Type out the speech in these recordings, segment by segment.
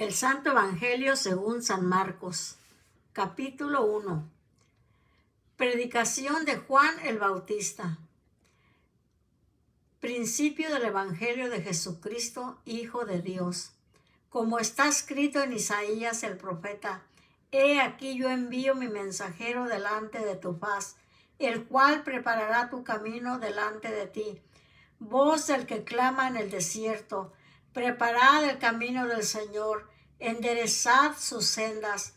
El Santo Evangelio según San Marcos, capítulo 1. Predicación de Juan el Bautista. Principio del Evangelio de Jesucristo, Hijo de Dios. Como está escrito en Isaías el profeta: He aquí yo envío mi mensajero delante de tu faz, el cual preparará tu camino delante de ti. Voz del que clama en el desierto: preparad el camino del Señor, enderezad sus sendas.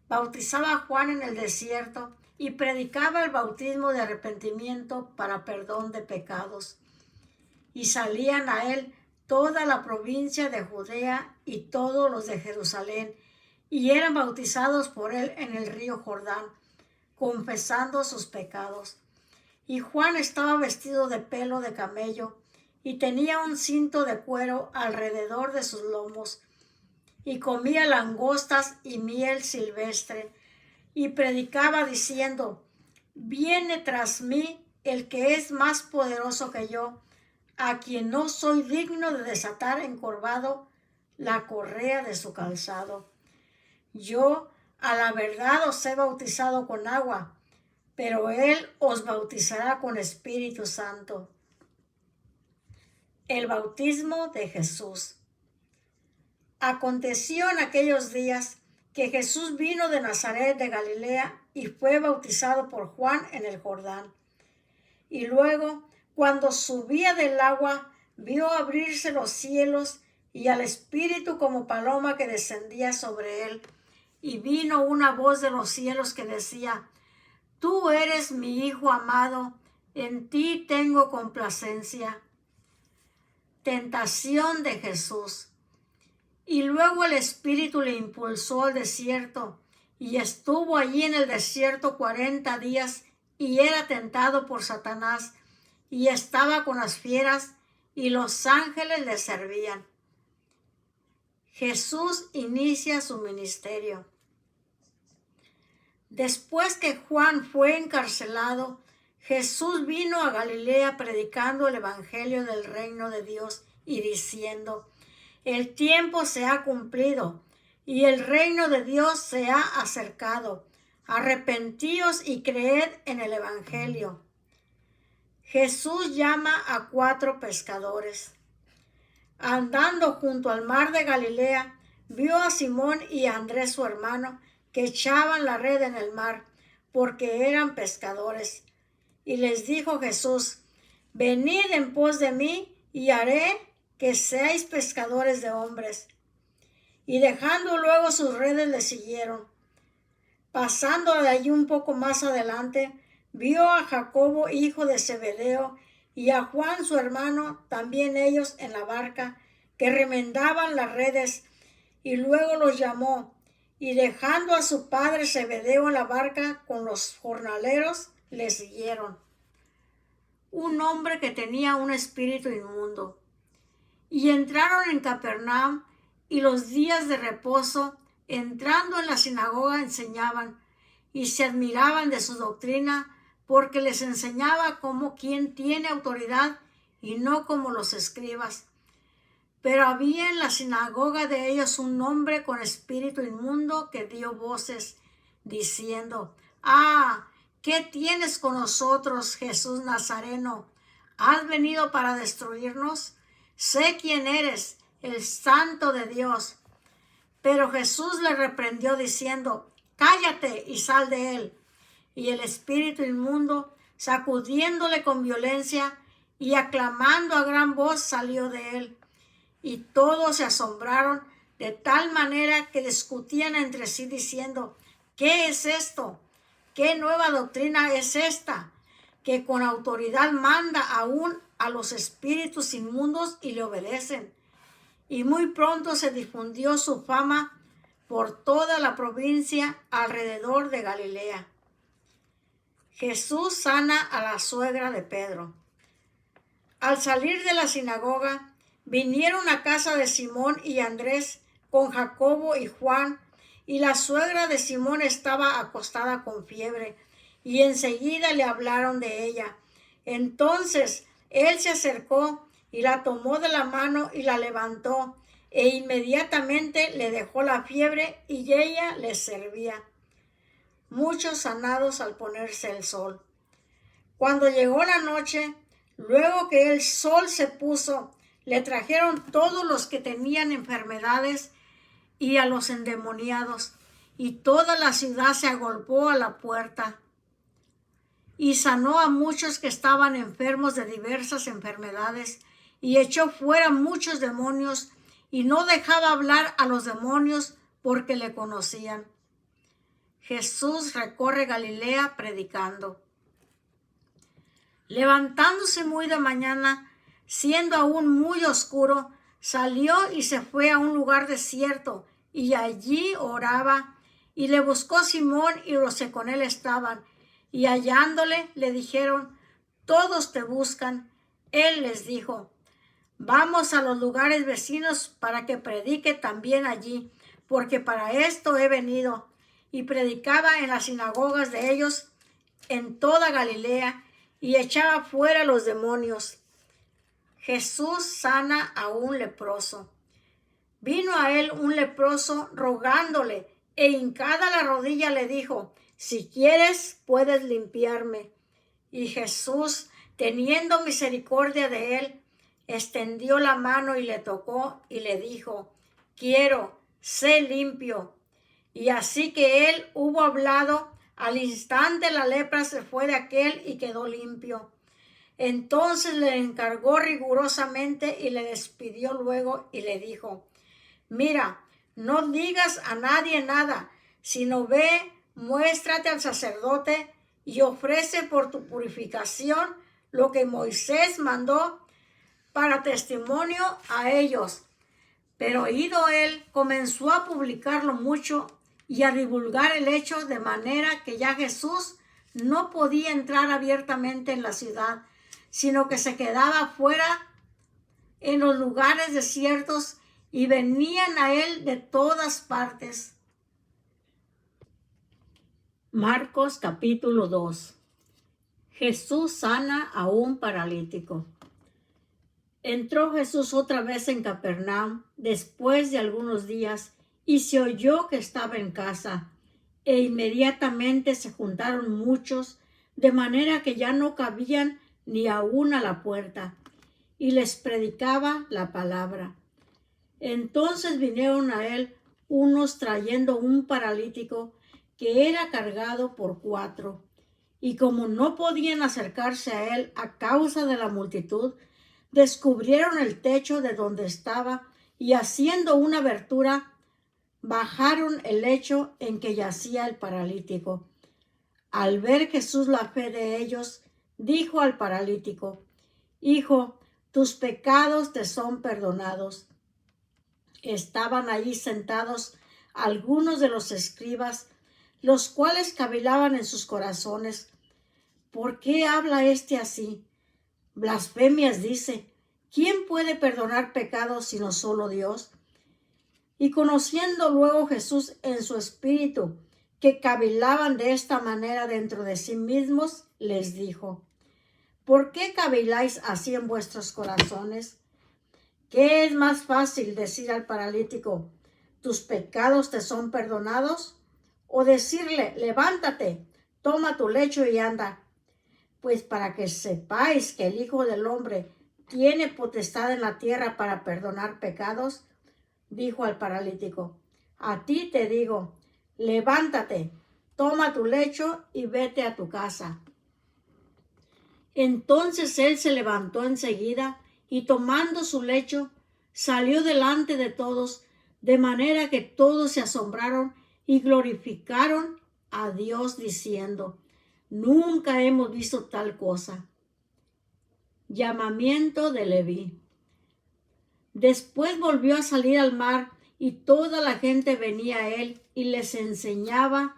Bautizaba a Juan en el desierto y predicaba el bautismo de arrepentimiento para perdón de pecados. Y salían a él toda la provincia de Judea y todos los de Jerusalén, y eran bautizados por él en el río Jordán, confesando sus pecados. Y Juan estaba vestido de pelo de camello, y tenía un cinto de cuero alrededor de sus lomos, y comía langostas y miel silvestre, y predicaba diciendo: Viene tras mí el que es más poderoso que yo, a quien no soy digno de desatar encorvado la correa de su calzado. Yo, a la verdad, os he bautizado con agua, pero él os bautizará con Espíritu Santo. El bautismo de Jesús. Aconteció en aquellos días que Jesús vino de Nazaret de Galilea y fue bautizado por Juan en el Jordán. Y luego, cuando subía del agua, vio abrirse los cielos y al Espíritu como paloma que descendía sobre él. Y vino una voz de los cielos que decía: Tú eres mi Hijo amado, en ti tengo complacencia. Tentación de Jesús. Y luego el Espíritu le impulsó al desierto, y estuvo allí en el desierto 40 días, y era tentado por Satanás, y estaba con las fieras, y los ángeles le servían. Jesús inicia su ministerio. Después que Juan fue encarcelado, Jesús vino a Galilea predicando el Evangelio del reino de Dios y diciendo: El tiempo se ha cumplido y el reino de Dios se ha acercado. Arrepentíos y creed en el Evangelio. Jesús llama a 4 pescadores. Andando junto al mar de Galilea, vio a Simón y a Andrés su hermano, que echaban la red en el mar, porque eran pescadores. Y les dijo Jesús: Venid en pos de mí, y haré que seáis pescadores de hombres. Y dejando luego sus redes le siguieron. Pasando de allí un poco más adelante, vio a Jacobo, hijo de Zebedeo, y a Juan su hermano, también ellos en la barca, que remendaban las redes, y luego los llamó, y dejando a su padre Zebedeo en la barca con los jornaleros, le siguieron. Un hombre que tenía un espíritu inmundo. Y entraron en Capernaum, y los días de reposo, entrando en la sinagoga, enseñaban, y se admiraban de su doctrina, porque les enseñaba como quien tiene autoridad, y no como los escribas. Pero había en la sinagoga de ellos un hombre con espíritu inmundo que dio voces, diciendo: ¿Qué tienes con nosotros, Jesús Nazareno? ¿Has venido para destruirnos? Sé quién eres, el Santo de Dios. Pero Jesús le reprendió diciendo: Cállate y sal de él. Y el espíritu inmundo, sacudiéndole con violencia y aclamando a gran voz, salió de él. Y todos se asombraron de tal manera que discutían entre sí diciendo: ¿Qué es esto? ¿Qué nueva doctrina es esta? Que con autoridad manda aún a los espíritus inmundos y le obedecen. Y muy pronto se difundió su fama por toda la provincia alrededor de Galilea. Jesús sana a la suegra de Pedro. Al salir de la sinagoga, vinieron a casa de Simón y Andrés con Jacobo y Juan, y la suegra de Simón estaba acostada con fiebre, y enseguida le hablaron de ella. Entonces él se acercó y la tomó de la mano y la levantó, e inmediatamente le dejó la fiebre y ella le servía. Muchos sanados al ponerse el sol. Cuando llegó la noche, luego que el sol se puso, le trajeron todos los que tenían enfermedades y a los endemoniados, y toda la ciudad se agolpó a la puerta. Y sanó a muchos que estaban enfermos de diversas enfermedades, y echó fuera muchos demonios, y no dejaba hablar a los demonios porque le conocían. Jesús recorre Galilea predicando. Levantándose muy de mañana, siendo aún muy oscuro, salió y se fue a un lugar desierto, y allí oraba, y le buscó Simón y los que con él estaban, y hallándole le dijeron: todos te buscan. Él les dijo: vamos a los lugares vecinos para que predique también allí, porque para esto he venido. Y predicaba en las sinagogas de ellos en toda Galilea, y echaba fuera los demonios. Jesús sana a un leproso. Vino a él un leproso rogándole, e hincada la rodilla le dijo: si quieres, puedes limpiarme. Y Jesús, teniendo misericordia de él, extendió la mano y le tocó y le dijo: quiero, sé limpio. Y así que él hubo hablado, al instante la lepra se fue de aquél y quedó limpio. Entonces le encargó rigurosamente y le despidió luego y le dijo: mira, no digas a nadie nada, sino ve, muéstrate al sacerdote y ofrece por tu purificación lo que Moisés mandó para testimonio a ellos. Pero oído él, comenzó a publicarlo mucho y a divulgar el hecho, de manera que ya Jesús no podía entrar abiertamente en la ciudad, sino que se quedaba fuera en los lugares desiertos, y venían a él de todas partes. Marcos capítulo 2. Jesús sana a un paralítico. Entró Jesús otra vez en Capernaum después de algunos días, y se oyó que estaba en casa, e inmediatamente se juntaron muchos, de manera que ya no cabían ni aún a la puerta, y les predicaba la palabra. Entonces vinieron a él unos trayendo un paralítico que era cargado por 4, y como no podían acercarse a él a causa de la multitud, descubrieron el techo de donde estaba, y haciendo una abertura, bajaron el lecho en que yacía el paralítico. Al ver Jesús la fe de ellos, dijo al paralítico: hijo, tus pecados te son perdonados. Estaban allí sentados algunos de los escribas, los cuales cavilaban en sus corazones: ¿por qué habla éste así? Blasfemias dice. ¿Quién puede perdonar pecados sino solo Dios? Y conociendo luego Jesús en su espíritu que cavilaban de esta manera dentro de sí mismos, les dijo: ¿por qué caviláis así en vuestros corazones? ¿Qué es más fácil, decir al paralítico: tus pecados te son perdonados? ¿O decirle: levántate, toma tu lecho y anda? Pues para que sepáis que el Hijo del Hombre tiene potestad en la tierra para perdonar pecados, dijo al paralítico: a ti te digo, levántate, toma tu lecho y vete a tu casa. Entonces él se levantó enseguida y, tomando su lecho, salió delante de todos, de manera que todos se asombraron y glorificaron a Dios diciendo: nunca hemos visto tal cosa. Llamamiento de Leví. Después volvió a salir al mar, y toda la gente venía a él y les enseñaba.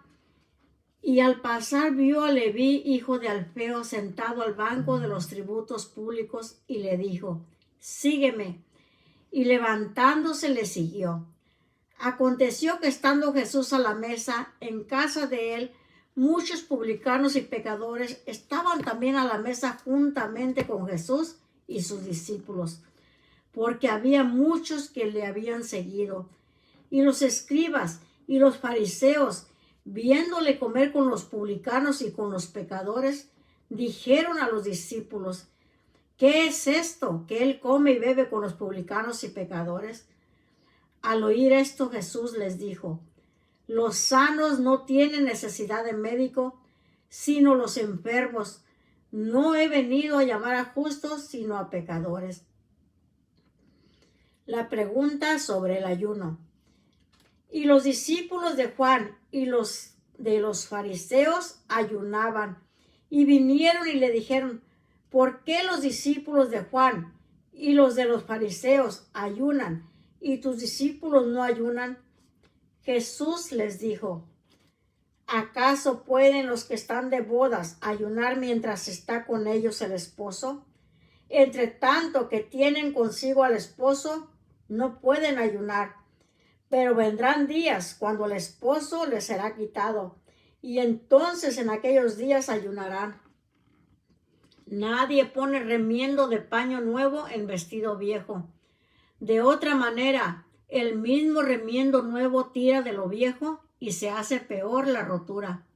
Y al pasar vio a Leví, hijo de Alfeo, sentado al banco de los tributos públicos, y le dijo: sígueme. Y levantándose le siguió. Aconteció que estando Jesús a la mesa en casa de él, muchos publicanos y pecadores estaban también a la mesa juntamente con Jesús y sus discípulos, porque había muchos que le habían seguido. Y los escribas y los fariseos, viéndole comer con los publicanos y con los pecadores, dijeron a los discípulos: ¿qué es esto que él come y bebe con los publicanos y pecadores? Al oír esto, Jesús les dijo: los sanos no tienen necesidad de médico, sino los enfermos. No he venido a llamar a justos, sino a pecadores. La pregunta sobre el ayuno. Y los discípulos de Juan y los de los fariseos ayunaban, y vinieron y le dijeron: ¿por qué los discípulos de Juan y los de los fariseos ayunan, y tus discípulos no ayunan? Jesús les dijo: ¿acaso pueden los que están de bodas ayunar mientras está con ellos el esposo? Entre tanto que tienen consigo al esposo, no pueden ayunar. Pero vendrán días cuando el esposo les será quitado, y entonces en aquellos días ayunarán. Nadie pone remiendo de paño nuevo en vestido viejo. De otra manera, el mismo remiendo nuevo tira de lo viejo y se hace peor la rotura.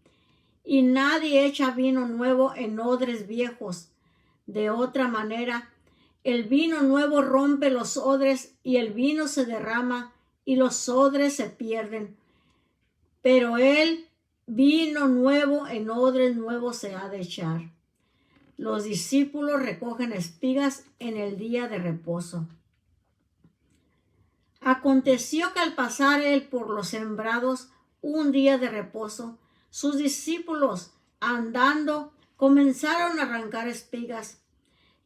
Y nadie echa vino nuevo en odres viejos. De otra manera, el vino nuevo rompe los odres y el vino se derrama y los odres se pierden. Pero el vino nuevo en odres nuevos se ha de echar. Los discípulos recogen espigas en el día de reposo. Aconteció que al pasar él por los sembrados un día de reposo, sus discípulos, andando, comenzaron a arrancar espigas.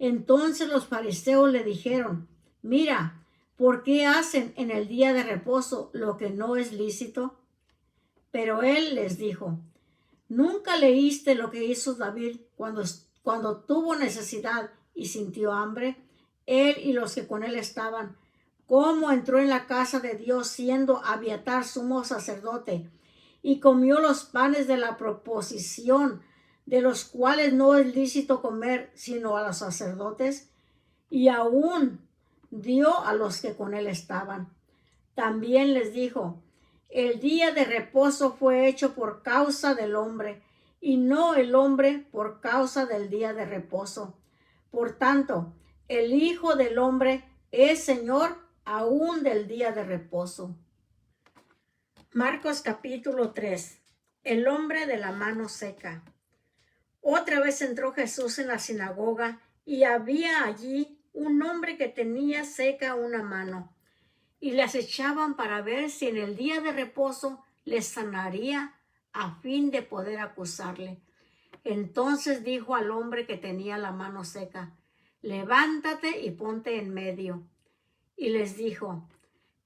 Entonces los fariseos le dijeron: mira, ¿por qué hacen en el día de reposo lo que no es lícito? Pero él les dijo: ¿nunca leíste lo que hizo David cuando tuvo necesidad y sintió hambre, él y los que con él estaban? Cómo entró en la casa de Dios siendo Abiatar sumo sacerdote, y comió los panes de la proposición, de los cuales no es lícito comer sino a los sacerdotes, y aún dio a los que con él estaban. También les dijo: el día de reposo fue hecho por causa del hombre, y no el hombre por causa del día de reposo. Por tanto, el Hijo del Hombre es Señor aún del día de reposo. Marcos capítulo 3. El hombre de la mano seca. Otra vez entró Jesús en la sinagoga, y había allí un hombre que tenía seca una mano, y le acechaban para ver si en el día de reposo le sanaría, a fin de poder acusarle. Entonces dijo al hombre que tenía la mano seca: levántate y ponte en medio. Y les dijo: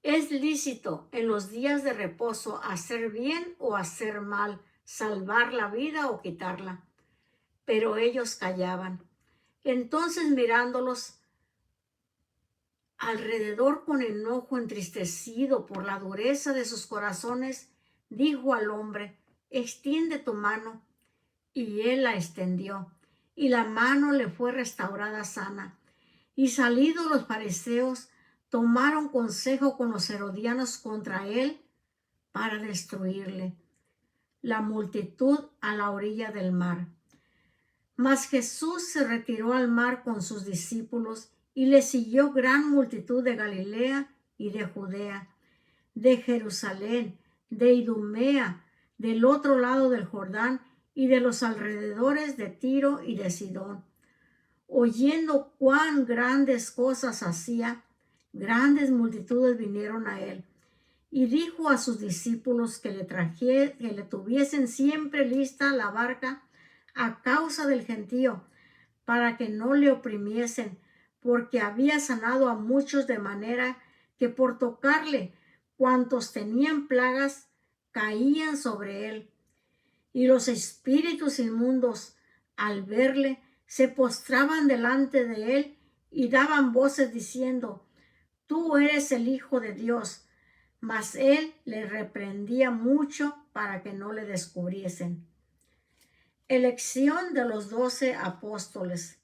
¿es lícito en los días de reposo hacer bien o hacer mal, salvar la vida o quitarla? Pero ellos callaban. Entonces, mirándolos alrededor con enojo, entristecido por la dureza de sus corazones, dijo al hombre: extiende tu mano. Y él la extendió, y la mano le fue restaurada sana. Y salidos los fariseos, tomaron consejo con los herodianos contra él para destruirle. La multitud a la orilla del mar. Mas Jesús se retiró al mar con sus discípulos, y le siguió gran multitud de Galilea y de Judea, de Jerusalén, de Idumea, del otro lado del Jordán, y de los alrededores de Tiro y de Sidón. Oyendo cuán grandes cosas hacía, grandes multitudes vinieron a él, y dijo a sus discípulos que le tuviesen siempre lista la barca a causa del gentío, para que no le oprimiesen, porque había sanado a muchos, de manera que por tocarle, cuantos tenían plagas caían sobre él. Y los espíritus inmundos, al verle, se postraban delante de él y daban voces diciendo: tú eres el Hijo de Dios. Mas él le reprendía mucho para que no le descubriesen. Elección de los 12 apóstoles.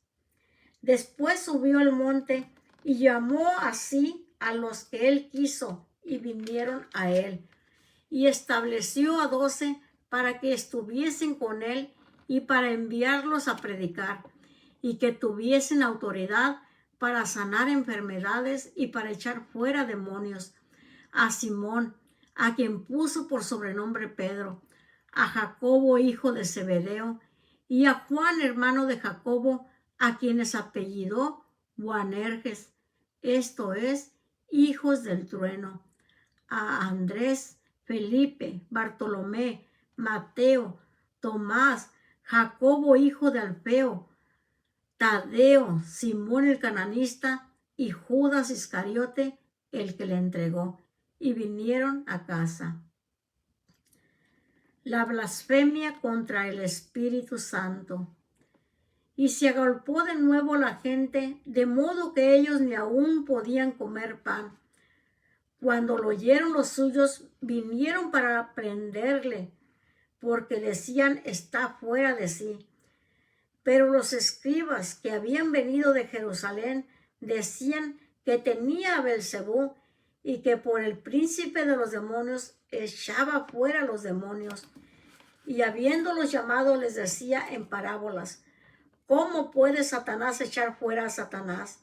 Después subió al monte y llamó así a los que él quiso, y vinieron a él. Y estableció a 12 para que estuviesen con él y para enviarlos a predicar, y que tuviesen autoridad para sanar enfermedades y para echar fuera demonios. A Simón, a quien puso por sobrenombre Pedro, a Jacobo, hijo de Zebedeo, y a Juan, hermano de Jacobo, a quienes apellidó Boanerges, esto es, hijos del trueno, a Andrés, Felipe, Bartolomé, Mateo, Tomás, Jacobo, hijo de Alfeo, Tadeo, Simón el cananista y Judas Iscariote, el que le entregó, y vinieron a casa. La blasfemia contra el Espíritu Santo. Y se agolpó de nuevo la gente, de modo que ellos ni aún podían comer pan. Cuando lo oyeron los suyos, vinieron para prenderle, porque decían, está fuera de sí. Pero los escribas que habían venido de Jerusalén decían que tenía a Beelzebú y que por el príncipe de los demonios echaba fuera los demonios. Y habiéndolos llamado les decía en parábolas, ¿cómo puede Satanás echar fuera a Satanás?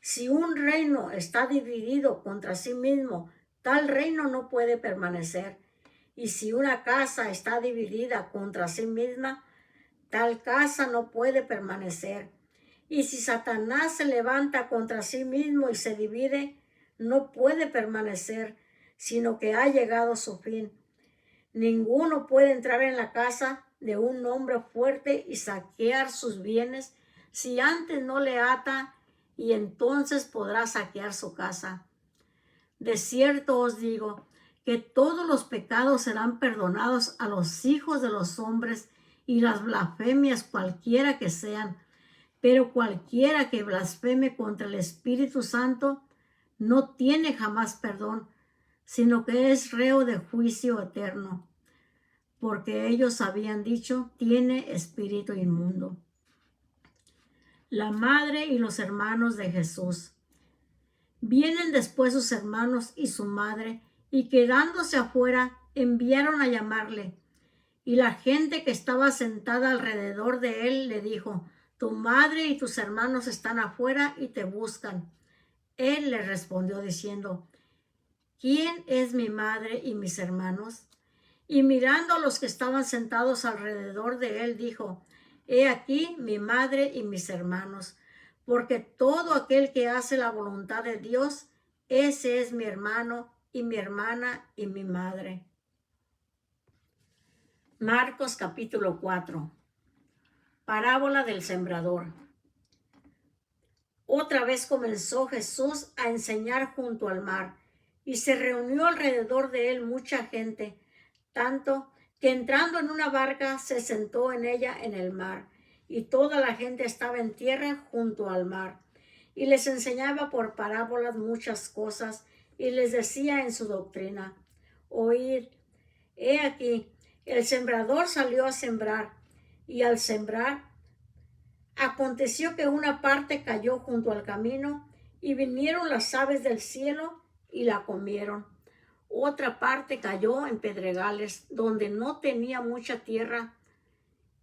Si un reino está dividido contra sí mismo, tal reino no puede permanecer. Y si una casa está dividida contra sí misma, tal casa no puede permanecer. Y si Satanás se levanta contra sí mismo y se divide, no puede permanecer, sino que ha llegado a su fin. Ninguno puede entrar en la casa de un hombre fuerte y saquear sus bienes si antes no le ata, y entonces podrá saquear su casa. De cierto os digo que todos los pecados serán perdonados a los hijos de los hombres y las blasfemias cualquiera que sean, pero cualquiera que blasfeme contra el Espíritu Santo no tiene jamás perdón, sino que es reo de juicio eterno, porque ellos habían dicho, tiene espíritu inmundo. La madre y los hermanos de Jesús. Vienen después sus hermanos y su madre, y quedándose afuera, enviaron a llamarle. Y la gente que estaba sentada alrededor de él le dijo, tu madre y tus hermanos están afuera y te buscan. Él le respondió diciendo, ¿quién es mi madre y mis hermanos? Y mirando a los que estaban sentados alrededor de él, dijo, he aquí mi madre y mis hermanos, porque todo aquel que hace la voluntad de Dios, ese es mi hermano y mi hermana y mi madre. Marcos capítulo 4. Parábola del sembrador. Otra vez comenzó Jesús a enseñar junto al mar, y se reunió alrededor de él mucha gente, tanto que entrando en una barca se sentó en ella en el mar, y toda la gente estaba en tierra junto al mar. Y les enseñaba por parábolas muchas cosas, y les decía en su doctrina, oíd, he aquí, el sembrador salió a sembrar, y al sembrar, aconteció que una parte cayó junto al camino, y vinieron las aves del cielo y la comieron. Otra parte cayó en pedregales, donde no tenía mucha tierra,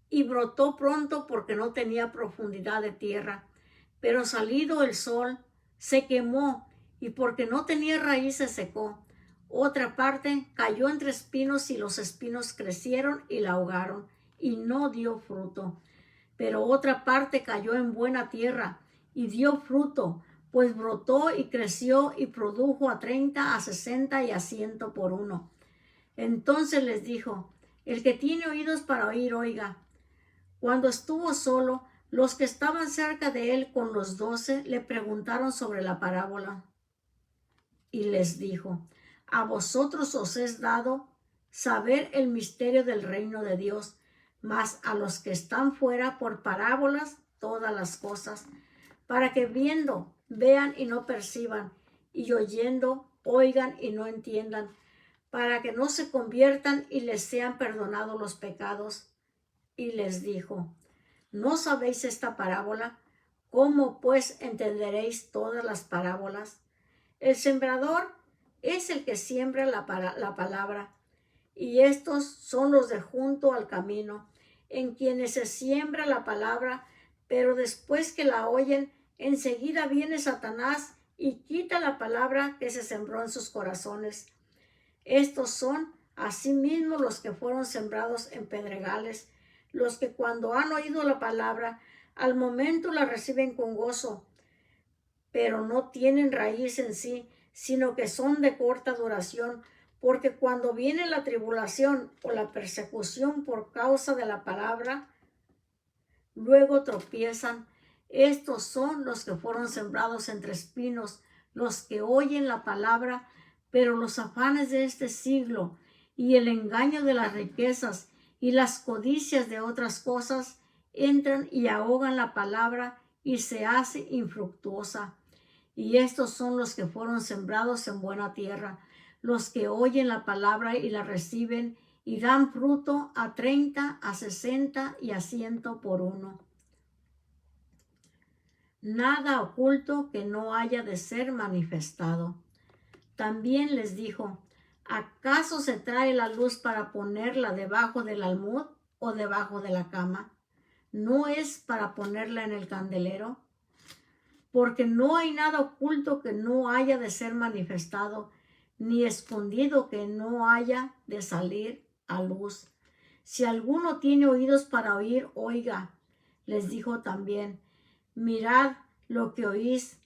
y brotó pronto porque no tenía profundidad de tierra. Pero salido el sol, se quemó, y porque no tenía raíz se secó. Otra parte cayó entre espinos, y los espinos crecieron y la ahogaron, y no dio fruto. Pero otra parte cayó en buena tierra, y dio fruto, pues brotó y creció y produjo a 30, a 60 y a 100 por uno. Entonces les dijo, el que tiene oídos para oír, oiga. Cuando estuvo solo, los que estaban cerca de él con los 12 le preguntaron sobre la parábola. Y les dijo, a vosotros os es dado saber el misterio del reino de Dios, mas a los que están fuera por parábolas todas las cosas, para que viendo, vean y no perciban, y oyendo, oigan y no entiendan, para que no se conviertan y les sean perdonados los pecados. Y les dijo, ¿no sabéis esta parábola? ¿Cómo pues entenderéis todas las parábolas? El sembrador es el que siembra la palabra, y estos son los de junto al camino, en quienes se siembra la palabra, pero después que la oyen, enseguida viene Satanás y quita la palabra que se sembró en sus corazones. Estos son asimismo los que fueron sembrados en pedregales, los que cuando han oído la palabra, al momento la reciben con gozo, pero no tienen raíz en sí, sino que son de corta duración, porque cuando viene la tribulación o la persecución por causa de la palabra, luego tropiezan. Estos son los que fueron sembrados entre espinos, los que oyen la palabra, pero los afanes de este siglo y el engaño de las riquezas y las codicias de otras cosas entran y ahogan la palabra y se hace infructuosa. Y estos son los que fueron sembrados en buena tierra, los que oyen la palabra y la reciben y dan fruto a 30, a 60 y a 100 por uno. Nada oculto que no haya de ser manifestado. También les dijo, ¿acaso se trae la luz para ponerla debajo del almud o debajo de la cama? ¿No es para ponerla en el candelero? Porque no hay nada oculto que no haya de ser manifestado, ni escondido que no haya de salir a luz. Si alguno tiene oídos para oír, oiga. Les dijo también, mirad lo que oís,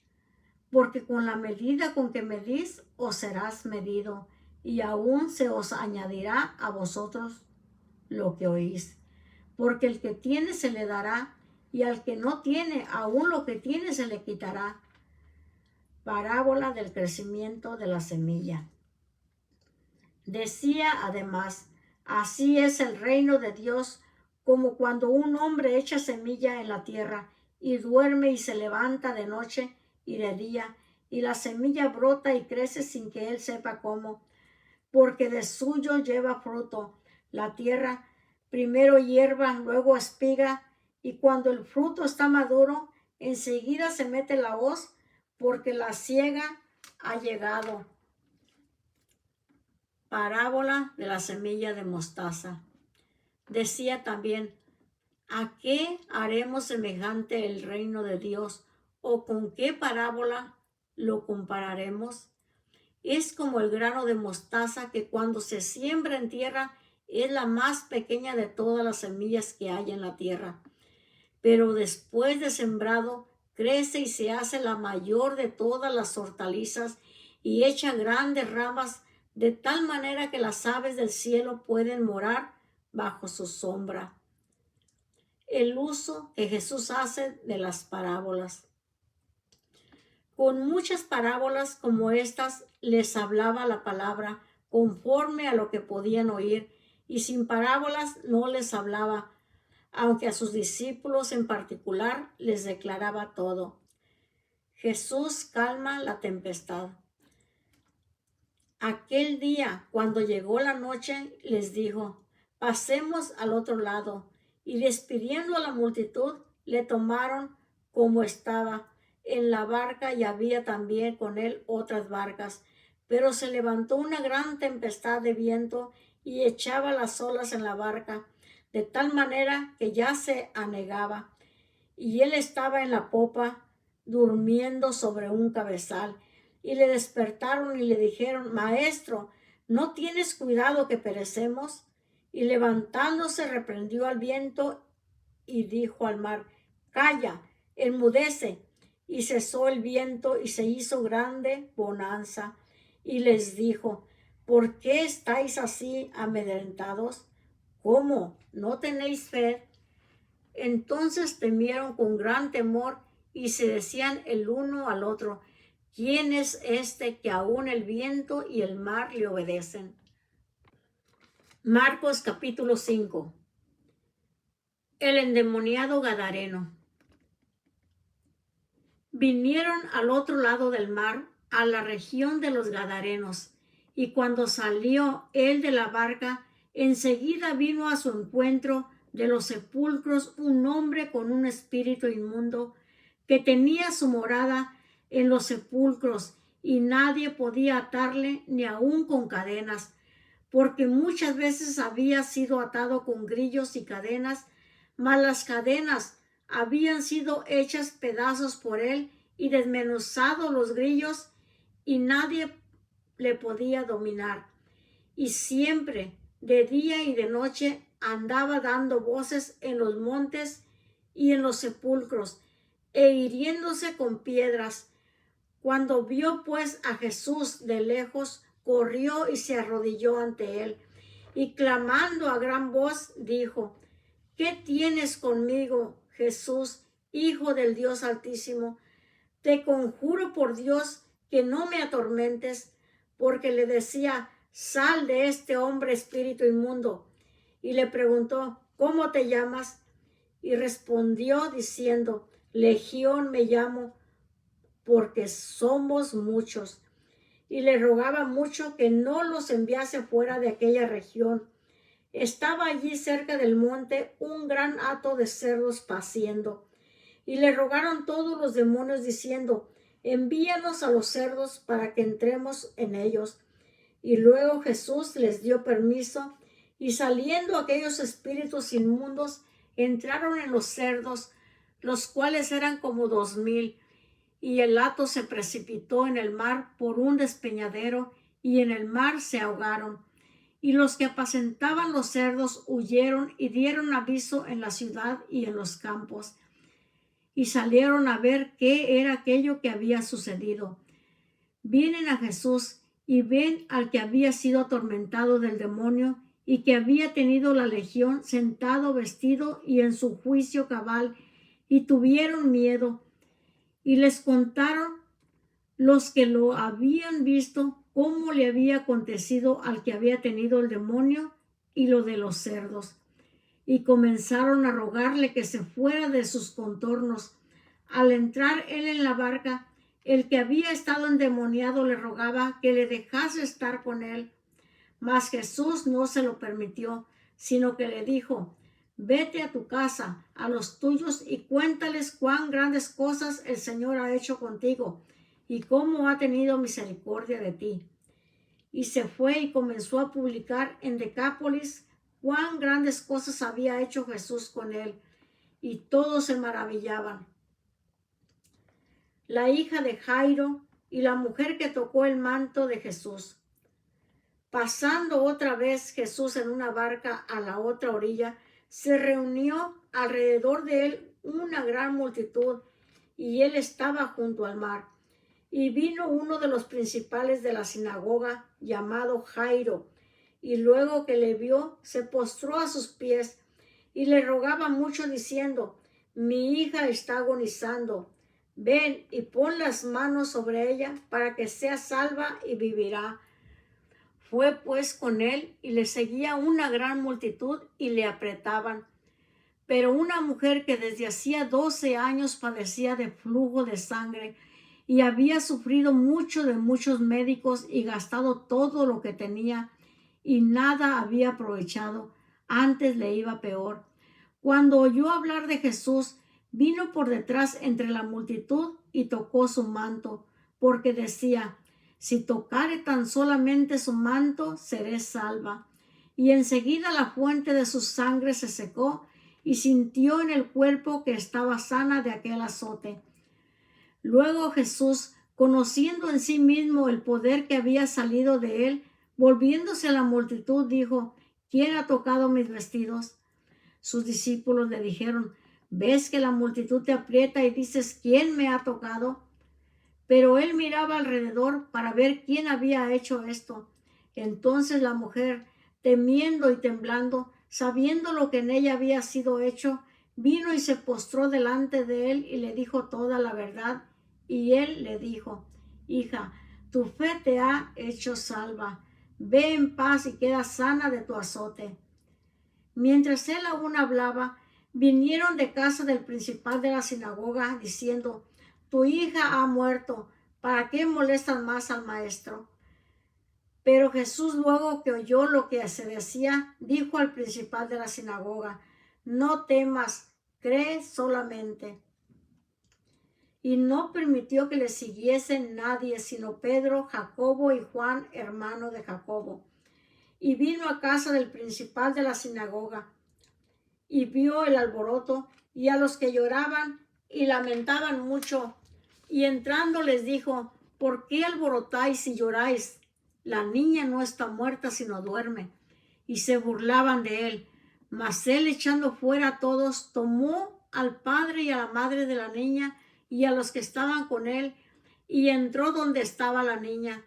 porque con la medida con que medís os serás medido, y aún se os añadirá a vosotros lo que oís. Porque el que tiene se le dará, y al que no tiene, aún lo que tiene se le quitará. Parábola del crecimiento de la semilla. Decía además, así es el reino de Dios, como cuando un hombre echa semilla en la tierra, y duerme y se levanta de noche y de día, y la semilla brota y crece sin que él sepa cómo, porque de suyo lleva fruto. La tierra, primero hierba, luego espiga, y cuando el fruto está maduro, enseguida se mete la hoz, porque la siega ha llegado. Parábola de la semilla de mostaza. Decía también, ¿a qué haremos semejante el reino de Dios? ¿O con qué parábola lo compararemos? Es como el grano de mostaza que cuando se siembra en tierra es la más pequeña de todas las semillas que hay en la tierra. Pero después de sembrado, crece y se hace la mayor de todas las hortalizas y echa grandes ramas de tal manera que las aves del cielo pueden morar bajo su sombra. El uso que Jesús hace de las parábolas. Con muchas parábolas como estas les hablaba la palabra conforme a lo que podían oír, y sin parábolas no les hablaba, aunque a sus discípulos en particular les declaraba todo. Jesús calma la tempestad. Aquel día, cuando llegó la noche, les dijo, pasemos al otro lado, y despidiendo a la multitud, le tomaron como estaba en la barca, y había también con él otras barcas. Pero se levantó una gran tempestad de viento y echaba las olas en la barca, de tal manera que ya se anegaba, y él estaba en la popa, durmiendo sobre un cabezal. Y le despertaron y le dijeron, Maestro, ¿no tienes cuidado que perecemos? Y levantándose reprendió al viento y dijo al mar, Calla, enmudece. Y cesó el viento y se hizo grande bonanza. Y les dijo, ¿por qué estáis así amedrentados? ¿Cómo? ¿No tenéis fe? Entonces temieron con gran temor y se decían el uno al otro, ¿quién es este que aún el viento y el mar le obedecen? Marcos capítulo 5. El endemoniado gadareno. Vinieron al otro lado del mar, a la región de los Gadarenos, y cuando salió él de la barca, enseguida vino a su encuentro de los sepulcros un hombre con un espíritu inmundo que tenía su morada en los sepulcros, y nadie podía atarle ni aun con cadenas, porque muchas veces había sido atado con grillos y cadenas, mas las cadenas habían sido hechas pedazos por él y desmenuzado los grillos, y nadie le podía dominar. Y siempre, de día y de noche, andaba dando voces en los montes y en los sepulcros, e hiriéndose con piedras. Cuando vio pues a Jesús de lejos, corrió y se arrodilló ante él, y clamando a gran voz, dijo: ¿Qué tienes conmigo, Jesús, Hijo del Dios Altísimo? Te conjuro por Dios que no me atormentes, porque le decía: sal de este hombre, espíritu inmundo. Y le preguntó: ¿cómo te llamas? Y respondió diciendo: Legión me llamo, porque somos muchos. Y le rogaba mucho que no los enviase fuera de aquella región. Estaba allí cerca del monte un gran hato de cerdos paciendo. Y le rogaron todos los demonios diciendo: envíanos a los cerdos para que entremos en ellos. Y luego Jesús les dio permiso, y saliendo aquellos espíritus inmundos, entraron en los cerdos, los cuales eran como 2000. Y el hato se precipitó en el mar por un despeñadero, y en el mar se ahogaron. Y los que apacentaban los cerdos huyeron y dieron aviso en la ciudad y en los campos, y salieron a ver qué era aquello que había sucedido. Vienen a Jesús y ven al que había sido atormentado del demonio y que había tenido la legión, sentado, vestido y en su juicio cabal, y tuvieron miedo. Y les contaron los que lo habían visto cómo le había acontecido al que había tenido el demonio y lo de los cerdos. Y comenzaron a rogarle que se fuera de sus contornos. Al entrar él en la barca, el que había estado endemoniado le rogaba que le dejase estar con él. Mas Jesús no se lo permitió, sino que le dijo: vete a tu casa, a los tuyos, y cuéntales cuán grandes cosas el Señor ha hecho contigo, y cómo ha tenido misericordia de ti. Y se fue y comenzó a publicar en Decápolis cuán grandes cosas había hecho Jesús con él, y todos se maravillaban. La hija de Jairo y la mujer que tocó el manto de Jesús. Pasando otra vez Jesús en una barca a la otra orilla, se reunió alrededor de él una gran multitud, y él estaba junto al mar. Y vino uno de los principales de la sinagoga, llamado Jairo, y luego que le vio, se postró a sus pies y le rogaba mucho, diciendo: mi hija está agonizando. Ven y pon las manos sobre ella para que sea salva y vivirá. Fue pues con él, y le seguía una gran multitud y le apretaban. Pero una mujer que desde hacía 12 años padecía de flujo de sangre, y había sufrido mucho de muchos médicos y gastado todo lo que tenía, y nada había aprovechado, antes le iba peor. Cuando oyó hablar de Jesús, vino por detrás entre la multitud y tocó su manto, porque decía: si tocare tan solamente su manto, seré salva. Y enseguida la fuente de su sangre se secó, y sintió en el cuerpo que estaba sana de aquel azote. Luego Jesús, conociendo en sí mismo el poder que había salido de él, volviéndose a la multitud, dijo: ¿quién ha tocado mis vestidos? Sus discípulos le dijeron: ¿ves que la multitud te aprieta y dices: ¿quién me ha tocado? Pero él miraba alrededor para ver quién había hecho esto. Entonces la mujer, temiendo y temblando, sabiendo lo que en ella había sido hecho, vino y se postró delante de él y le dijo toda la verdad. Y él le dijo: hija, tu fe te ha hecho salva. Ve en paz y queda sana de tu azote. Mientras él aún hablaba, vinieron de casa del principal de la sinagoga, diciendo: tu hija ha muerto, ¿para qué molestan más al maestro? Pero Jesús, luego que oyó lo que se decía, dijo al principal de la sinagoga: no temas, cree solamente. y no permitió que le siguiese nadie, sino Pedro, Jacobo y Juan, hermano de Jacobo. Y vino a casa del principal de la sinagoga, y vio el alboroto, y a los que lloraban y lamentaban mucho. Y entrando les dijo: ¿por qué alborotáis y lloráis? La niña no está muerta, sino duerme. Y se burlaban de él. Mas él, echando fuera a todos, tomó al padre y a la madre de la niña y a los que estaban con él, y entró donde estaba la niña.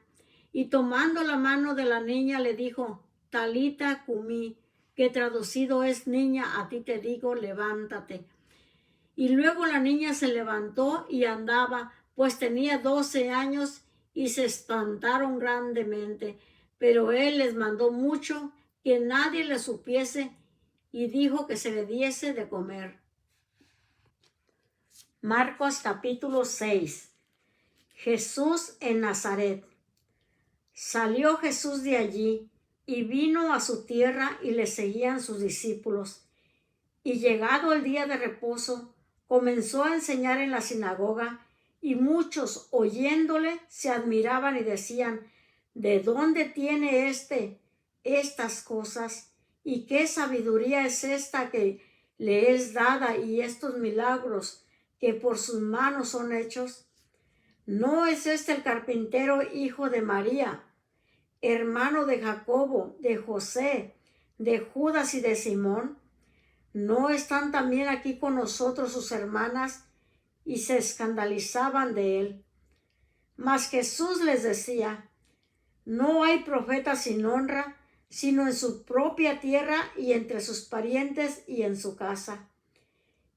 Y tomando la mano de la niña le dijo: Talita cumi, que traducido es: niña, a ti te digo, levántate. Y luego la niña se levantó y andaba, pues tenía 12 años, y se espantaron grandemente. Pero él les mandó mucho que nadie le supiese, y dijo que se le diese de comer. Marcos capítulo 6. Jesús en Nazaret. Salió Jesús de allí y vino a su tierra, y le seguían sus discípulos. Y llegado el día de reposo, comenzó a enseñar en la sinagoga, y muchos, oyéndole, se admiraban y decían: ¿de dónde tiene estas cosas? ¿Y qué sabiduría es esta que le es dada, y estos milagros que por sus manos son hechos? ¿No es este el carpintero, hijo de María, hermano de Jacobo, de José, de Judas y de Simón? ¿No están también aquí con nosotros sus hermanas? Y se escandalizaban de él. Mas Jesús les decía: no hay profeta sin honra, sino en su propia tierra y entre sus parientes y en su casa.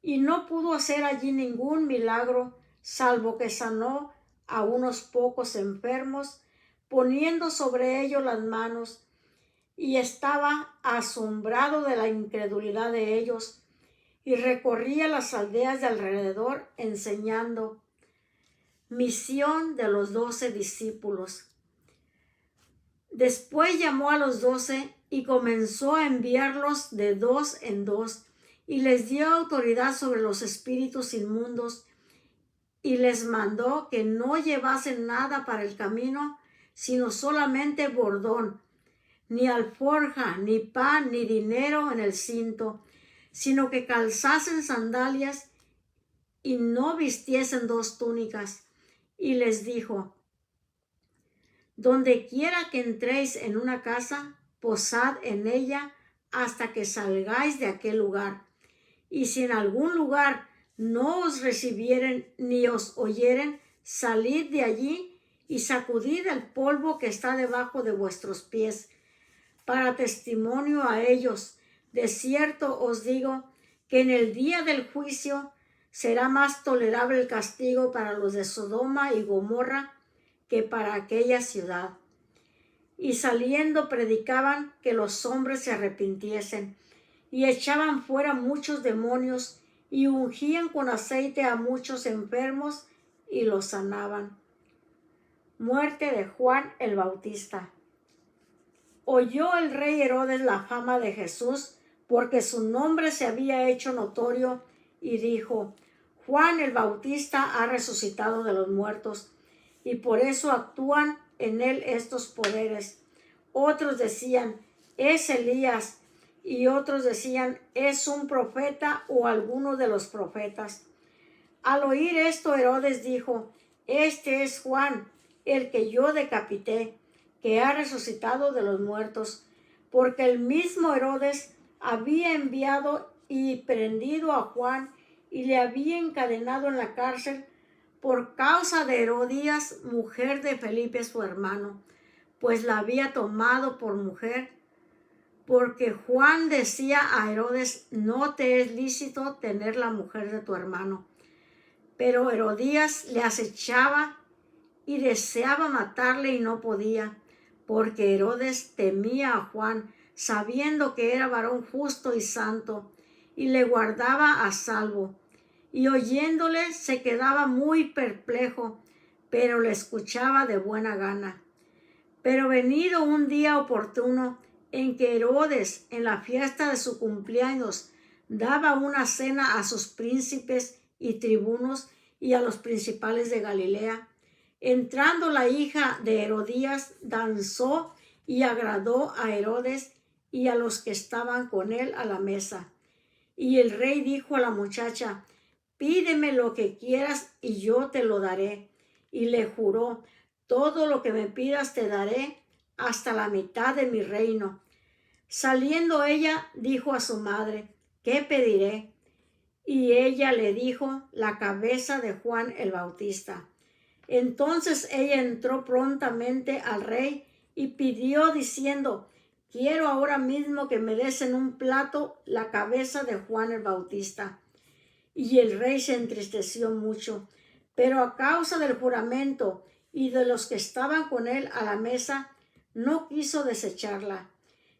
Y no pudo hacer allí ningún milagro, salvo que sanó a unos pocos enfermos, poniendo sobre ellos las manos. Y estaba asombrado de la incredulidad de ellos, y recorría las aldeas de alrededor enseñando. Misión de los 12 discípulos. Después llamó a los 12 y comenzó a enviarlos de 2 en 2, y les dio autoridad sobre los espíritus inmundos, y les mandó que no llevasen nada para el camino, sino solamente bordón, ni alforja, ni pan, ni dinero en el cinto, sino que calzasen sandalias, y no vistiesen 2 túnicas. Y les dijo: donde quiera que entréis en una casa, posad en ella hasta que salgáis de aquel lugar. Y si en algún lugar no os recibieren ni os oyeren, salid de allí y sacudid el polvo que está debajo de vuestros pies, para testimonio a ellos. De cierto os digo que en el día del juicio será más tolerable el castigo para los de Sodoma y Gomorra que para aquella ciudad. Y saliendo predicaban que los hombres se arrepintiesen, y echaban fuera muchos demonios, y ungían con aceite a muchos enfermos, y los sanaban. Muerte de Juan el Bautista. Oyó el rey Herodes la fama de Jesús, porque su nombre se había hecho notorio, y dijo: Juan el Bautista ha resucitado de los muertos, y por eso actúan en él estos poderes. Otros decían: es Elías, y otros decían: es un profeta o alguno de los profetas. Al oír esto, Herodes dijo: este es Juan, el que yo decapité, que ha resucitado de los muertos. Porque el mismo Herodes había enviado y prendido a Juan, y le había encadenado en la cárcel por causa de Herodías, mujer de Felipe su hermano, pues la había tomado por mujer. Porque Juan decía a Herodes: no te es lícito tener la mujer de tu hermano. Pero Herodías le acechaba y deseaba matarle, y no podía, porque Herodes temía a Juan, sabiendo que era varón justo y santo, y le guardaba a salvo. Y oyéndole se quedaba muy perplejo, pero le escuchaba de buena gana. Pero venido un día oportuno, en que Herodes, en la fiesta de su cumpleaños, daba una cena a sus príncipes y tribunos, y a los principales de Galilea. Entrando la hija de Herodías, danzó y agradó a Herodes y a los que estaban con él a la mesa. Y el rey dijo a la muchacha: pídeme lo que quieras y yo te lo daré. Y le juró: todo lo que me pidas te daré, hasta la mitad de mi reino. Saliendo ella, dijo a su madre: ¿qué pediré? Y ella le dijo: la cabeza de Juan el Bautista. Entonces ella entró prontamente al rey y pidió diciendo: quiero ahora mismo que me des en un plato la cabeza de Juan el Bautista. Y el rey se entristeció mucho, pero a causa del juramento y de los que estaban con él a la mesa, no quiso desecharla.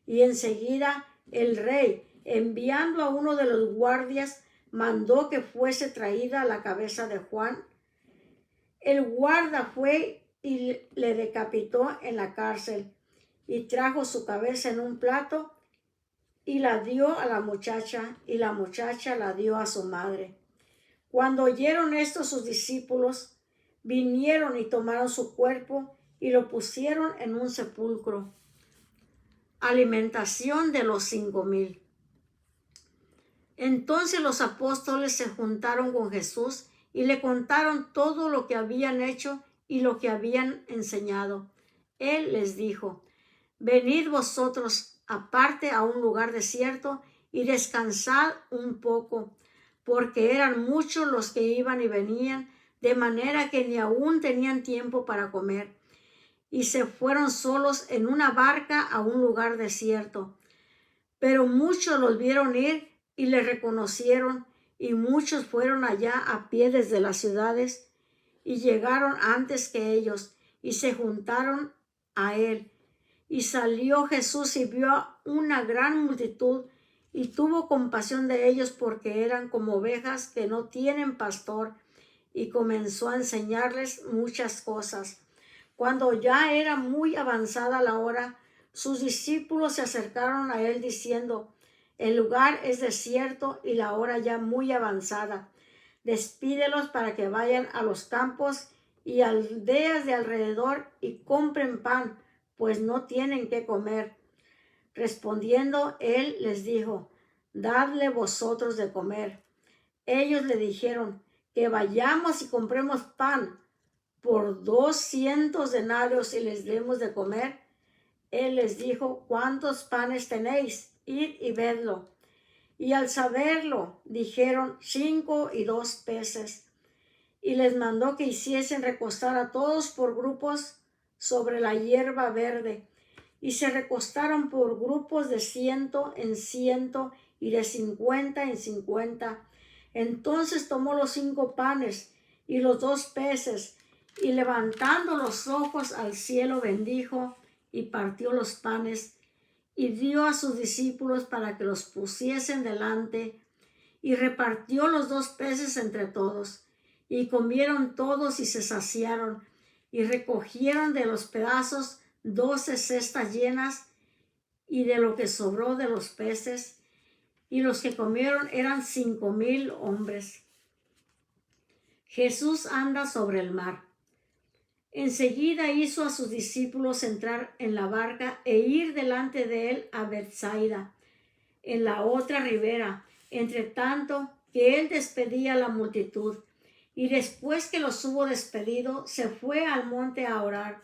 Y enseguida el rey, enviando a uno de los guardias, mandó que fuese traída la cabeza de Juan. El guarda fue y le decapitó en la cárcel, y trajo su cabeza en un plato y la dio a la muchacha, y la muchacha la dio a su madre. Cuando oyeron esto sus discípulos, vinieron y tomaron su cuerpo y lo pusieron en un sepulcro. Alimentación de los 5,000. Entonces los apóstoles se juntaron con Jesús y le contaron todo lo que habían hecho y lo que habían enseñado. Él les dijo: venid vosotros aparte a un lugar desierto y descansad un poco, porque eran muchos los que iban y venían, de manera que ni aún tenían tiempo para comer. Y se fueron solos en una barca a un lugar desierto. Pero muchos los vieron ir y le reconocieron, y muchos fueron allá a pie desde las ciudades y llegaron antes que ellos y se juntaron a él. Y salió Jesús y vio una gran multitud y tuvo compasión de ellos, porque eran como ovejas que no tienen pastor, y comenzó a enseñarles muchas cosas. Cuando ya era muy avanzada la hora, sus discípulos se acercaron a él diciendo: el lugar es desierto y la hora ya muy avanzada. Despídelos para que vayan a los campos y aldeas de alrededor y compren pan, pues no tienen qué comer. Respondiendo él les dijo: dadle vosotros de comer. Ellos le dijeron: que vayamos y compremos pan por 200 denarios y les demos de comer. Él les dijo: ¿cuántos panes tenéis? Id y vedlo. Y al saberlo, dijeron: 5 y 2 peces. Y les mandó que hiciesen recostar a todos por grupos sobre la hierba verde. Y se recostaron por grupos de 100 en 100 y de 50 en 50. Entonces tomó los 5 panes y los 2 peces, y levantando los ojos al cielo bendijo y partió los panes y dio a sus discípulos para que los pusiesen delante, y repartió los 2 peces entre todos. Y comieron todos y se saciaron, y recogieron de los pedazos 12 cestas llenas, y de lo que sobró de los peces, y los que comieron eran 5,000 hombres. Jesús anda sobre el mar. Enseguida hizo a sus discípulos entrar en la barca e ir delante de él a Bethsaida, en la otra ribera, entre tanto que él despedía a la multitud. Y después que los hubo despedido, se fue al monte a orar.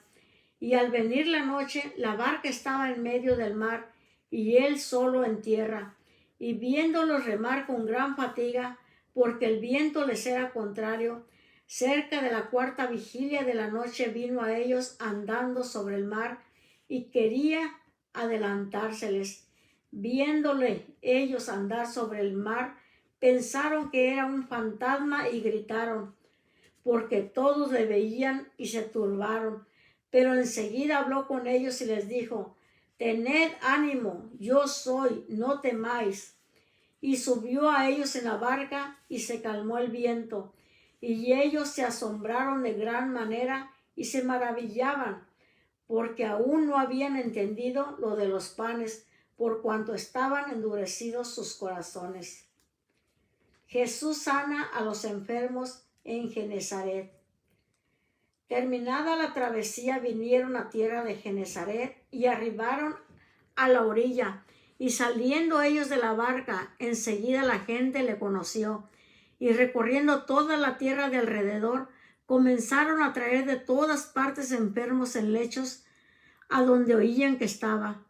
Y al venir la noche, la barca estaba en medio del mar, y él solo en tierra. Y viéndolos remar con gran fatiga, porque el viento les era contrario, cerca de la 4ª vigilia de la noche vino a ellos andando sobre el mar, y quería adelantárseles. Viéndole ellos andar sobre el mar, pensaron que era un fantasma y gritaron, porque todos le veían y se turbaron. Pero enseguida habló con ellos y les dijo: tened ánimo, yo soy, no temáis. Y subió a ellos en la barca y se calmó el viento. Y ellos se asombraron de gran manera y se maravillaban, porque aún no habían entendido lo de los panes, por cuanto estaban endurecidos sus corazones. Jesús sana a los enfermos en Genesaret. Terminada la travesía, vinieron a tierra de Genesaret y arribaron a la orilla. Y saliendo ellos de la barca, enseguida la gente le conoció. Y recorriendo toda la tierra de alrededor, comenzaron a traer de todas partes enfermos en lechos a donde oían que estaba.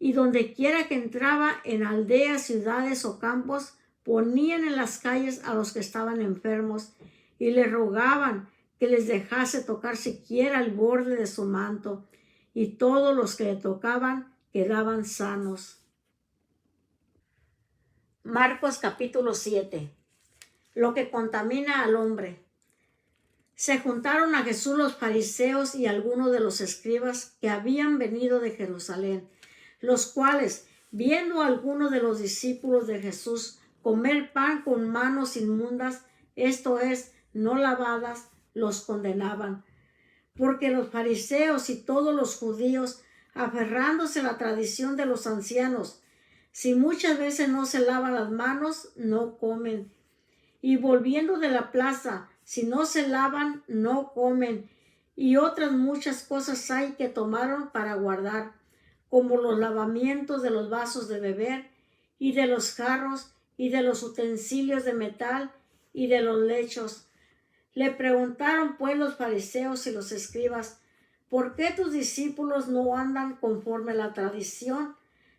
Y donde quiera que entraba, en aldeas, ciudades o campos, ponían en las calles a los que estaban enfermos y le rogaban que les dejase tocar siquiera el borde de su manto, y todos los que le tocaban quedaban sanos. Marcos capítulo 7. Lo que contamina al hombre. Se juntaron a Jesús los fariseos y algunos de los escribas que habían venido de Jerusalén, los cuales, viendo a algunos de los discípulos de Jesús comer pan con manos inmundas, esto es, no lavadas, los condenaban. Porque los fariseos y todos los judíos, aferrándose a la tradición de los ancianos, si muchas veces no se lavan las manos, no comen. Y volviendo de la plaza, si no se lavan, no comen. Y otras muchas cosas hay que tomaron para guardar, como los lavamientos de los vasos de beber, y de los jarros, y de los utensilios de metal, y de los lechos. Le preguntaron pues los fariseos y los escribas, ¿por qué tus discípulos no andan conforme a la tradición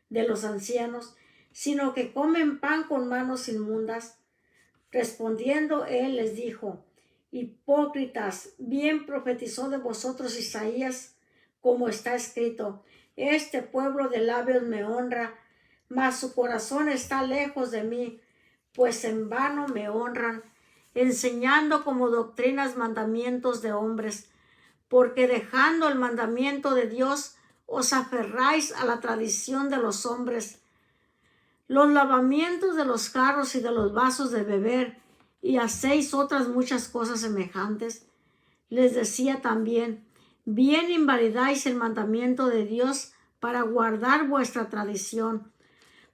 de los ancianos, sino que comen pan con manos inmundas? Respondiendo él les dijo, hipócritas, bien profetizó de vosotros Isaías, como está escrito, este pueblo de labios me honra, mas su corazón está lejos de mí, pues en vano me honran, enseñando como doctrinas mandamientos de hombres, porque dejando el mandamiento de Dios, os aferráis a la tradición de los hombres. Los lavamientos de los jarros y de los vasos de beber, y hacéis otras muchas cosas semejantes. Les decía también, bien invalidáis el mandamiento de Dios para guardar vuestra tradición,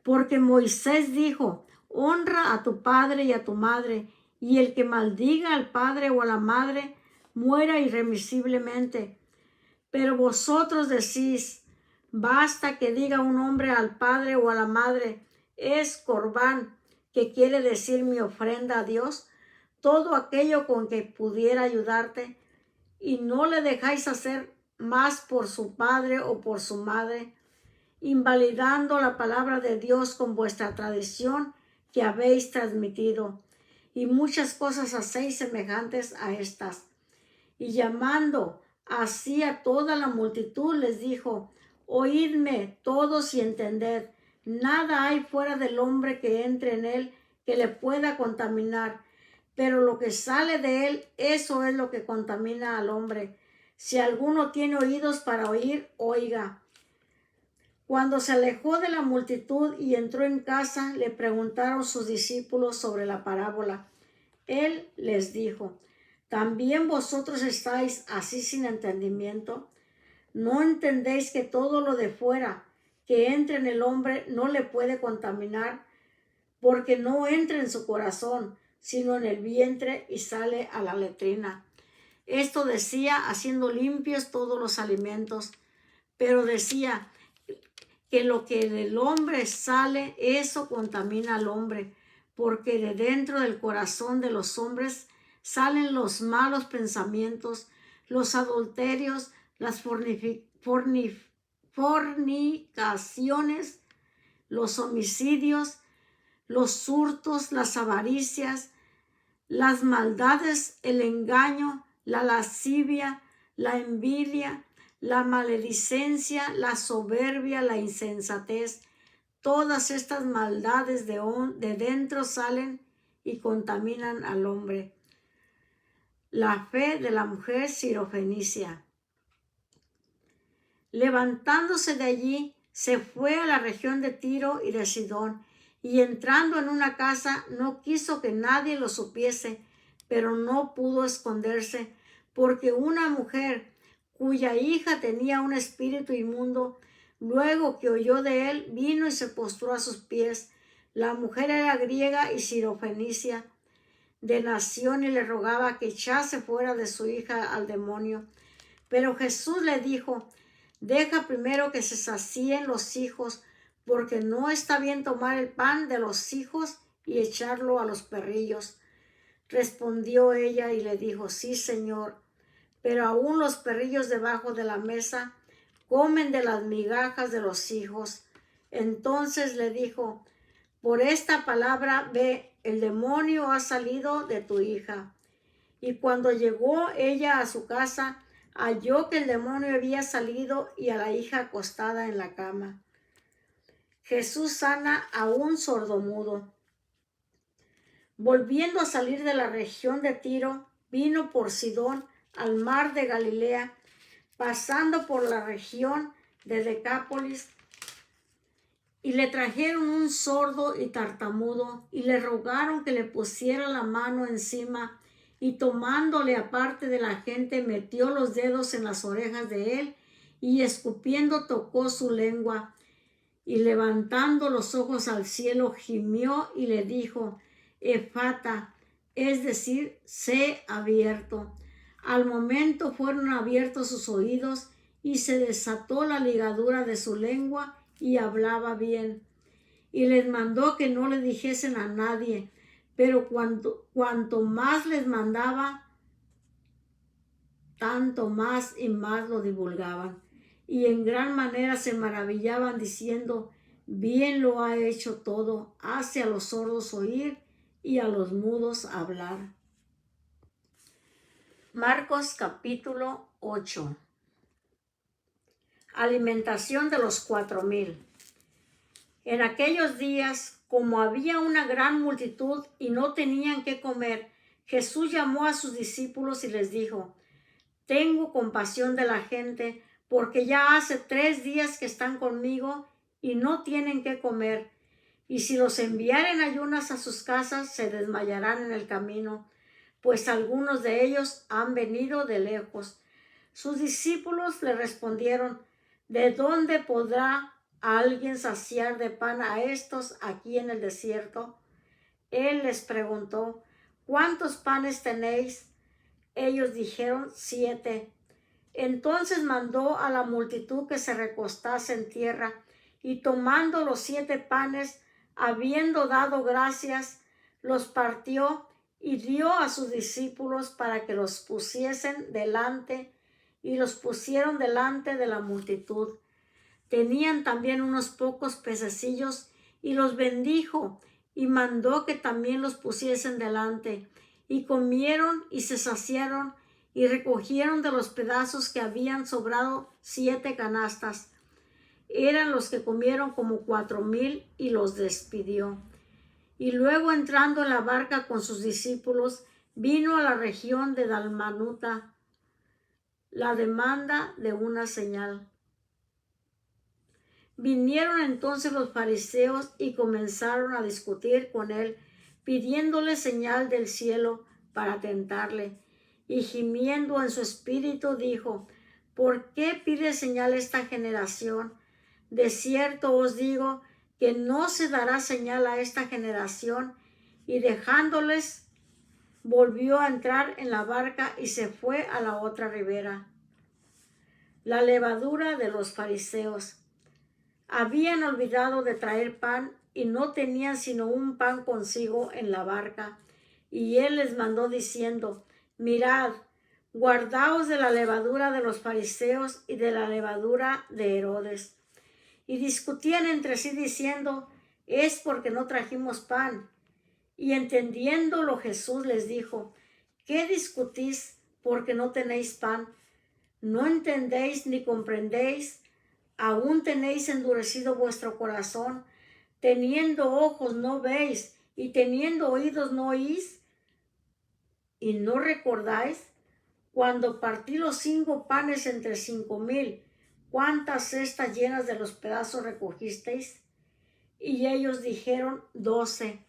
porque Moisés dijo, honra a tu padre y a tu madre, y el que maldiga al padre o a la madre, muera irremisiblemente. Pero vosotros decís, basta que diga un hombre al padre o a la madre, es corbán, que quiere decir mi ofrenda a Dios, todo aquello con que pudiera ayudarte, y no le dejáis hacer más por su padre o por su madre, invalidando la palabra de Dios con vuestra tradición que habéis transmitido, y muchas cosas hacéis semejantes a estas. Y llamando así a toda la multitud les dijo, oídme todos y entended, nada hay fuera del hombre que entre en él que le pueda contaminar, pero lo que sale de él, eso es lo que contamina al hombre. Si alguno tiene oídos para oír, oiga. Cuando se alejó de la multitud y entró en casa, le preguntaron sus discípulos sobre la parábola. Él les dijo, ¿también vosotros estáis así sin entendimiento? ¿No entendéis que todo lo de fuera que entra en el hombre no le puede contaminar, porque no entra en su corazón, sino en el vientre y sale a la letrina? Esto decía haciendo limpios todos los alimentos, pero decía que lo que del hombre sale, eso contamina al hombre, porque de dentro del corazón de los hombres salen los malos pensamientos, los adulterios, las fornicaciones, los homicidios, los hurtos, las avaricias, las maldades, el engaño, la lascivia, la envidia, la maledicencia, la soberbia, la insensatez. Todas estas maldades de dentro salen y contaminan al hombre. La fe de la mujer sirofenicia. Levantándose de allí, se fue a la región de Tiro y de Sidón, y entrando en una casa no quiso que nadie lo supiese, pero no pudo esconderse, porque una mujer cuya hija tenía un espíritu inmundo, luego que oyó de él, vino y se postró a sus pies. La mujer era griega y sirofenicia, de nación y le rogaba que echase fuera de su hija al demonio. Pero Jesús le dijo: deja primero que se sacien los hijos, porque no está bien tomar el pan de los hijos y echarlo a los perrillos. Respondió ella y le dijo: sí, Señor, pero aún los perrillos debajo de la mesa comen de las migajas de los hijos. Entonces le dijo: por esta palabra, ve, el demonio ha salido de tu hija. Y cuando llegó ella a su casa, halló que el demonio había salido y a la hija acostada en la cama. Jesús sana a un sordomudo. Volviendo a salir de la región de Tiro, vino por Sidón al mar de Galilea, pasando por la región de Decápolis, y le trajeron un sordo y tartamudo, y le rogaron que le pusiera la mano encima, y tomándole aparte de la gente, metió los dedos en las orejas de él, y escupiendo tocó su lengua, y levantando los ojos al cielo, gimió y le dijo: Efata, es decir, sé abierto. Al momento fueron abiertos sus oídos, y se desató la ligadura de su lengua, y hablaba bien. Y les mandó que no le dijesen a nadie, pero cuanto más les mandaba, tanto más y más lo divulgaban. Y en gran manera se maravillaban diciendo: bien lo ha hecho todo, hace a los sordos oír y a los mudos hablar. Marcos capítulo 8. Alimentación de los 4,000. En aquellos días, como había una gran multitud y no tenían qué comer, Jesús llamó a sus discípulos y les dijo: tengo compasión de la gente, porque ya hace 3 días que están conmigo y no tienen qué comer. Y si los enviaren ayunas a sus casas, se desmayarán en el camino, pues algunos de ellos han venido de lejos. Sus discípulos le respondieron: ¿de dónde podrá alguien saciar de pan a estos aquí en el desierto? Él les preguntó: ¿cuántos panes tenéis? Ellos dijeron: 7. Entonces mandó a la multitud que se recostase en tierra, y tomando los 7 panes, habiendo dado gracias, los partió y dio a sus discípulos para que los pusiesen delante, y los pusieron delante de la multitud. Tenían también unos pocos pececillos, y los bendijo, y mandó que también los pusiesen delante. Y comieron y se saciaron, y recogieron de los pedazos que habían sobrado 7 canastas. Eran los que comieron como 4,000, y los despidió. Y luego, entrando en la barca con sus discípulos, vino a la región de Dalmanuta. La demanda de una señal. Vinieron entonces los fariseos y comenzaron a discutir con él, pidiéndole señal del cielo para tentarle. Y gimiendo en su espíritu dijo: ¿por qué pide señal esta generación? De cierto os digo que no se dará señal a esta generación. Y dejándoles, volvió a entrar en la barca y se fue a la otra ribera. La levadura de los fariseos. Habían olvidado de traer pan y no tenían sino un pan consigo en la barca. Y él les mandó diciendo: mirad, guardaos de la levadura de los fariseos y de la levadura de Herodes. Y discutían entre sí diciendo: es porque no trajimos pan. Y entendiéndolo Jesús les dijo: ¿qué discutís porque no tenéis pan? ¿No entendéis ni comprendéis? ¿Aún tenéis endurecido vuestro corazón? Teniendo ojos no veis, y teniendo oídos no oís. ¿Y no recordáis cuando partí los 5 panes entre 5,000, cuántas cestas llenas de los pedazos recogisteis? Y ellos dijeron: 12.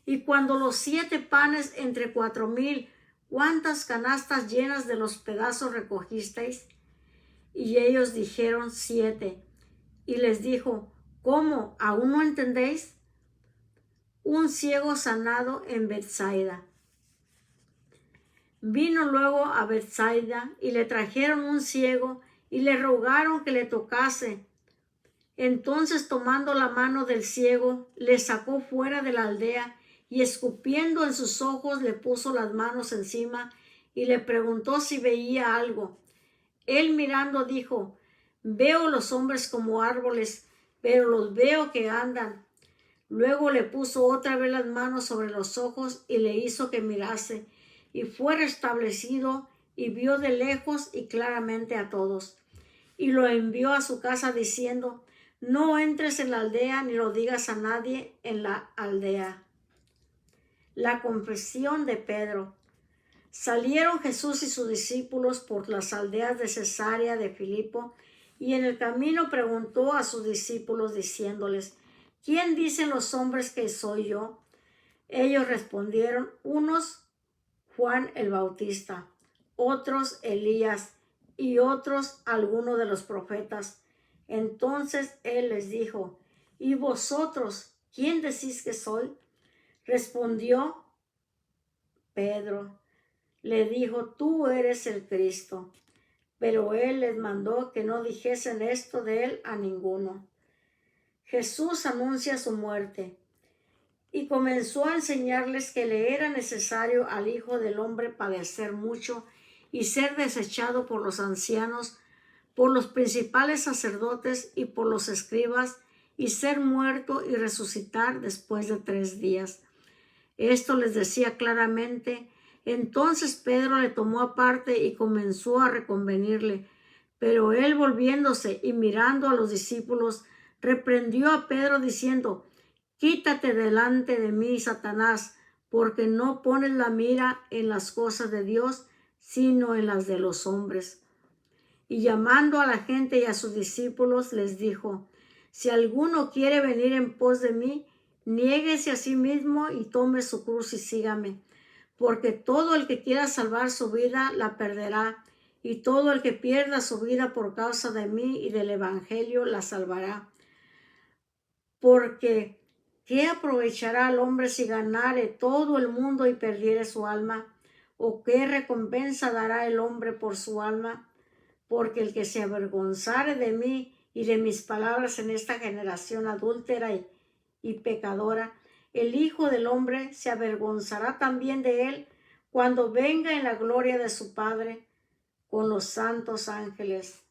Y cuando los 7 panes entre 4,000, ¿cuántas canastas llenas de los pedazos recogisteis? Y ellos dijeron: 7. Y les dijo: ¿cómo? ¿Aún no entendéis? Un ciego sanado en Betsaida. Vino luego a Bethsaida y le trajeron un ciego y le rogaron que le tocase. Entonces, tomando la mano del ciego, le sacó fuera de la aldea y escupiendo en sus ojos le puso las manos encima y le preguntó si veía algo. Él mirando dijo: veo los hombres como árboles, pero los veo que andan. Luego le puso otra vez las manos sobre los ojos y le hizo que mirase, y fue restablecido y vio de lejos y claramente a todos. Y lo envió a su casa diciendo: no entres en la aldea ni lo digas a nadie en la aldea. La confesión de Pedro. Salieron Jesús y sus discípulos por las aldeas de Cesarea de Filipo, y en el camino preguntó a sus discípulos diciéndoles: ¿quién dicen los hombres que soy yo? Ellos respondieron: unos Juan el Bautista, otros Elías, y otros alguno de los profetas. Entonces él les dijo: ¿y vosotros quién decís que soy? Respondió Pedro. Le dijo: tú eres el Cristo. Pero él les mandó que no dijesen esto de él a ninguno. Jesús anuncia su muerte y comenzó a enseñarles que le era necesario al Hijo del Hombre padecer mucho y ser desechado por los ancianos, por los principales sacerdotes y por los escribas, y ser muerto y resucitar después de 3 días. Esto les decía claramente. Entonces Pedro le tomó aparte y comenzó a reconvenirle. Pero él, volviéndose y mirando a los discípulos, reprendió a Pedro diciendo: quítate delante de mí, Satanás, porque no pones la mira en las cosas de Dios, sino en las de los hombres. Y llamando a la gente y a sus discípulos, les dijo: si alguno quiere venir en pos de mí, niéguese a sí mismo y tome su cruz y sígame. Porque todo el que quiera salvar su vida la perderá, y todo el que pierda su vida por causa de mí y del evangelio la salvará. Porque ¿qué aprovechará al hombre si ganare todo el mundo y perdiere su alma? ¿O qué recompensa dará el hombre por su alma? Porque el que se avergonzare de mí y de mis palabras en esta generación adúltera y pecadora, el Hijo del Hombre se avergonzará también de él cuando venga en la gloria de su Padre con los santos ángeles.